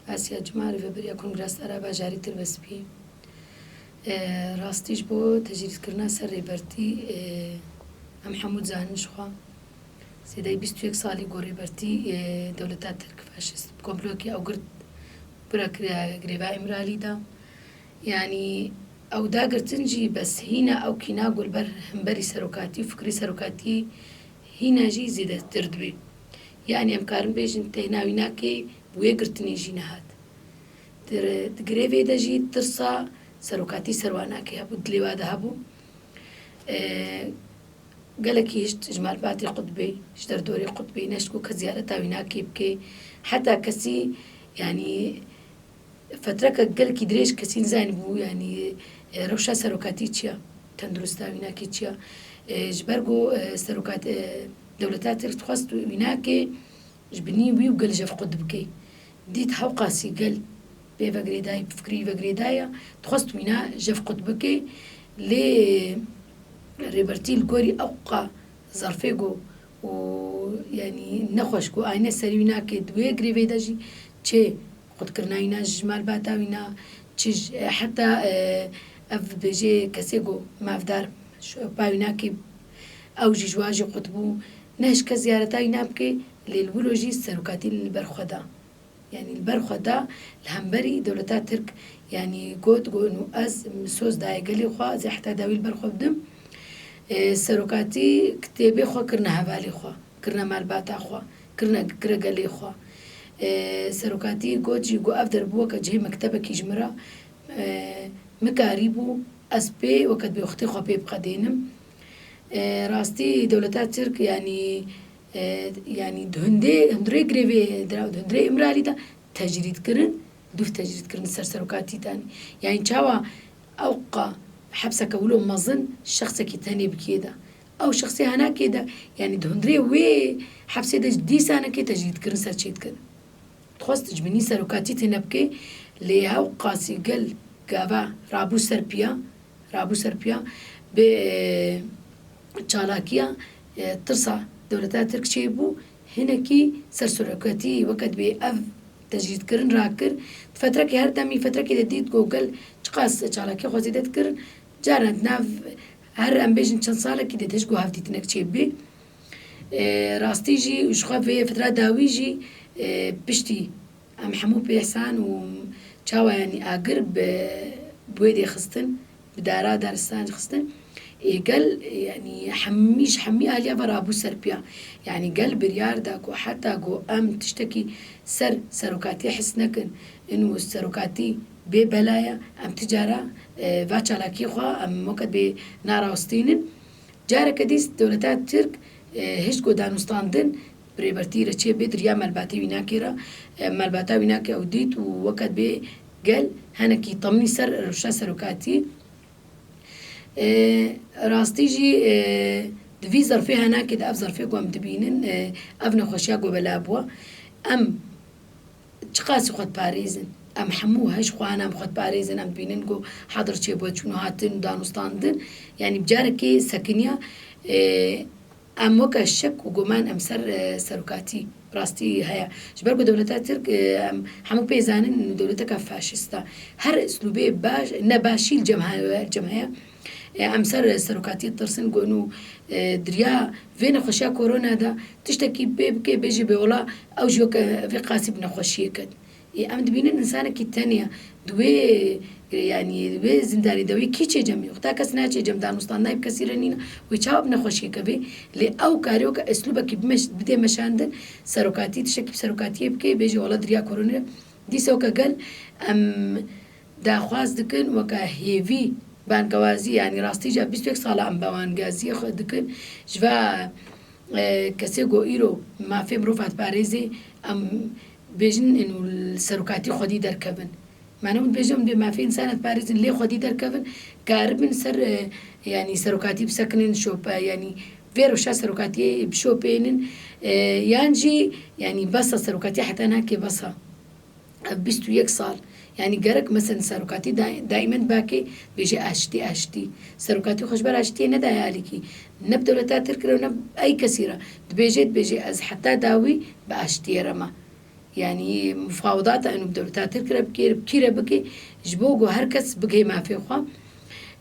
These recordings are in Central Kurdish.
ئاسیا جماری بەبەریا کۆنگراسدارا باژاری تر بەسپی ڕاستیش بۆ تەجریدکردنا سەر ڕێبەرتی ئەم هەموو زانشخوا سێدەی 21 ساڵی گۆڕێبەرتی دەوڵەتا ترک فاشست کۆمپلۆکی ئەو گرت برە گرێبا ئیمرالیدا یعنی ئەو داگرتنجی بەس هینە ئەو کینا گولبەر هەمبەری سەرۆکاتی و فکری سەرۆکاتی هیناژی زیێدەتر دبێ یعنی ئەم کارم بێژن تێناوی ناکەی بۆیە گرتنیژی نەهات گرێوێ دەژی ترسا سەرۆکاتی سەرواناکەی هەبوو دلێوادە هەبوو گەلێکی هشت ژمارباتی قوتبی دەردۆری قوتبی نەشکو کە زیارەتاوی ناکەی بکەی حتا کەسی ینی فترەکە گەلکی درێژ کەسی نزانی بوو ینی ڕەوشا سەرۆکاتی چییە تەندروستاوی ناکەی چییە ji ber ku dewleta Tirk dixwast wînakê ji binî wî û gel jev xwe dibike dît hewqasî gel pê vegirêdayî fikrî vegirêdaya dixwast wîna jev xwe dibike lê rêbertî li gorî ew qa zerfê got û yanî nexweş got ayne serî wî nake di wê girêvê de jî çê xwedkirina wîna ji malbata wîna çi heta ev bêjê kesê got mavdar باوی ناکەی ئەو ژی ژواژی قوت بوو نەش کە زیارەتاوی نابکەی لێلبولۆژی سەرۆکاتی لەبەرخوادا یعنی لەبەرخوادا لە هەمبەری دەوڵەتا ترک یعنی گوت گۆن و ئەز سۆز دایەگەلی خوا ئەزێ حتا داوی لەبەرخوا بدم سەرۆکاتی کتێبێ خوا کردنە هەڤالی خوا کردنە مالباتا خوا کردنە گرەگەلێ خوا سەرۆکاتی گۆتجی گۆ ئەف دەربووە کە جێ مەکتەبێکی ژمرە مکاری بوو ئەس پێ وەکەت بێوەختی خوا پێ بقەدێنم ڕاستی دەوڵەتا ترک ینی هەندورەی گرێوێ دراو هەندورەی ئیمرالیدا تەجریدکردن دوو تەجریدکردن سەر سەرۆکاتیتانی یعنی چاوە ئەو قا حەبسەکە ولۆ مەزن شخصێکی تەنێ بکێدا ئەو شخصی هەناکێدا یعنی هەندورەی وێ حەبسێدا دیسانەکەی تەجریدکردن سەر چێتکردن دخواست جبنی سەرۆکاتی تێنە بکەی لێ هەو قاسی گەل گاوا ڕابوو سەرپیا بێ چالاکیە ترسا دەوڵەتا ترک چێ بوو هینەکی سەر سەرۆکاتی وەکەت بێ ئەv تەجریدکردن ڕاکرد فترەکی هەر دەمی فترەکی دەدیت گۆگەل چقاس چالاکی خۆزی دەتکرد جاران ناو هەر ئەم بێژن چەند ساڵێکی دەتێش گۆ هەفتیتنەک چێ بێ ڕاستیژی وشخوا بێ فترا داویژی پشتی ئەم هەموو پێحسان و چاوایانی ئاگر بۆی دێخستن بدارا دارستان خستن ئێگەل ینی هەممی ئالیا بەڕابوو سەرپیا یعنی گەل بریاردا گۆ حتا گۆ ئەم تشتێکی سەر سەرۆکاتی حس نەکەن ئینو سەرۆکاتی بێ بەلایە ئەم تجارە ڤا چالاکی خوا ئەم وەکەت بێ ناڕاوستینن جارێکە دیست دەوڵەتا ترک هیچ گۆ دانوستاندن برێبەرتی رە چێ بێ دریا مەلباتی وی ناکێرە مەلباتا وی ناکە ئەو دیت و وەکەت بێ گەل هەنێکی تەمنی سەر ڕەوشا سەرۆکاتی ڕاستیژی دوی زەرفێ هەناکێدا ئەف زەرفێ گۆم دبینن ئەف نەخۆشییا گۆ بەلا بووە ئەم چ قاسی خۆت پارێزن ئەم هەموو هەش خوانام خۆت پارێزن ئەم بینن گۆ حەدر چێ بۆ چوون و هاتن و دانوستاندن یعنی بجارێکی سەکنیە ئەم وەکە شەک و گۆمان ئەم سەر سەرۆکاتی ڕاستی هەیە ji ber ku dewleta Tirk hemû pê zanin dewleteka faşîst e her slûbê baş nebaşî cem heye em ser serokatiyê tirsin gon û diriya vê nexweşiya korona da tiştekî pê bike bêjî bêola ew jî vê qasî bi nexweşiyê ket em dibînin insanekî tenê di wê yanî wê zindarî de wê kî çêcemî ta kes naçê cem danûstandayê kesî re nîne wê çawa bi nexweşiyê vê lê ew karî weke eslûbekî bidê meşandin serokatî tiştekî serokatiyê bike bêjî wala diriya koronê dîsa weke gel em daxwaz dikin weke hêvî bangewazî yanî rastî 21 sala em bawangaziyê xwe dikin ji va kesê got îro mafê mirov hat parêzê em bêjin serokatî xwedî derkevin معنەوت بێژم بێ مافی ئینسانت پارێزن لێ خودی دەرکەون کاربن سەر ینی سەرۆکاتی بسەکنن شۆپە ینی vê rewşa serokatiyê bişopênin yan jî yanî besa serokatî heta nake besa 21 sal yanî gerek mesela serokatî daîmen bakê bêje eştî serokatî xweşber eştiyê nedaye alîkî ne bi dewleta Tirk re ne ey kesî re dibêje ez heta dawî bi eştiyê re me يعني مفاوضات انه بدولتات تركب بكيره بكي جبوجو هركس بكي ما في خوا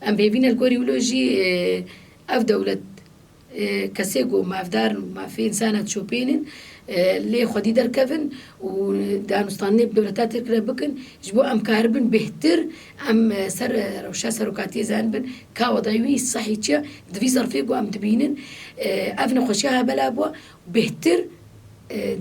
ام بيفين الكوريولوجي اف دولة كسيجو ما افدار ما في انسانة تشوبينين لي خدي دركفن ودانستاني بدولتات تركب بكن جبو ام كاربن بهتر ام سر روشا سروكاتي زانبن كاوضايوي صحيتيا دفي ظرفيجو ام دبينن افن خوشيها بلابوا بهتر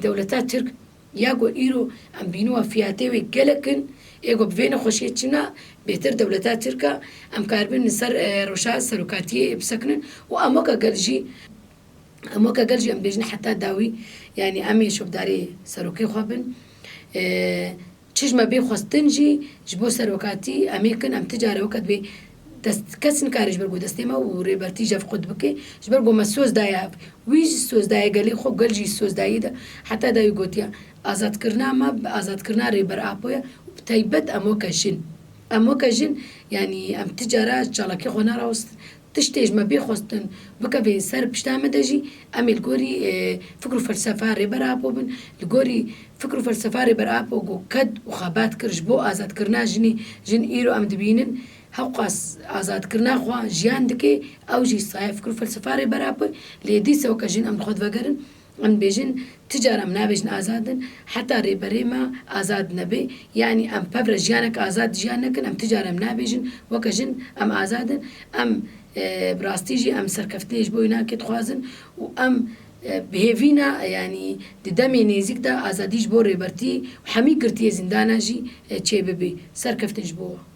دولتات ترك ياغو إيرو أم بينوا فياتيوي جلكن ياغو بفين خوشيتشنا بهتر دولتات تركا أم كاربن نسر روشا سروكاتي بسكنن وأموكا قلجي أم بيجن حتى داوي يعني أمي شوف داري سروكي خوابن تشجما بي خوستنجي جبو سروكاتي أميكن أم تجارة وقت بي دست کس نکارش برگو دستی ما و ریبرتی جف خود بکی جبرگو مسوز دایا ویج سوز دایا گلی خو گلجی سوز دایی ده حتی دایی گوتیا آزاد کرنا ما آزاد کرنا ریبر آپویا تایبت امو کجن يعني ام تجارة چالاکی خونا راست تشتیج ما بیخواستن بکوی سر پشتامه دجی امی الگوری فکر و فلسفه ریبر آپو بن الگوری فکر و فلسفه ریبر آپو گو کد و خابات کرج بو آزاد کرنا جن ایرو ام دبینن هاوقاس آزاد کرنا خوا جیان دکی او جی صحیح فکر و فلسفه ریبر آپو لیدی سو کجن ام خود وگرن ام بيجن تجارة منا بيجن آزادن حتى ريبري ما آزاد نبي يعني ام بفر جيانك آزاد جيانك ام تجارة منا بيجن وكجن ام آزادن ام براستيجي ام سركفتنيش بوينا كي تخوازن وام بهيفينا يعني دمي نيزيك دا آزاديش بو ريبرتي وحمي قرتي زندانا جي تشي ببي سركفتنش بوه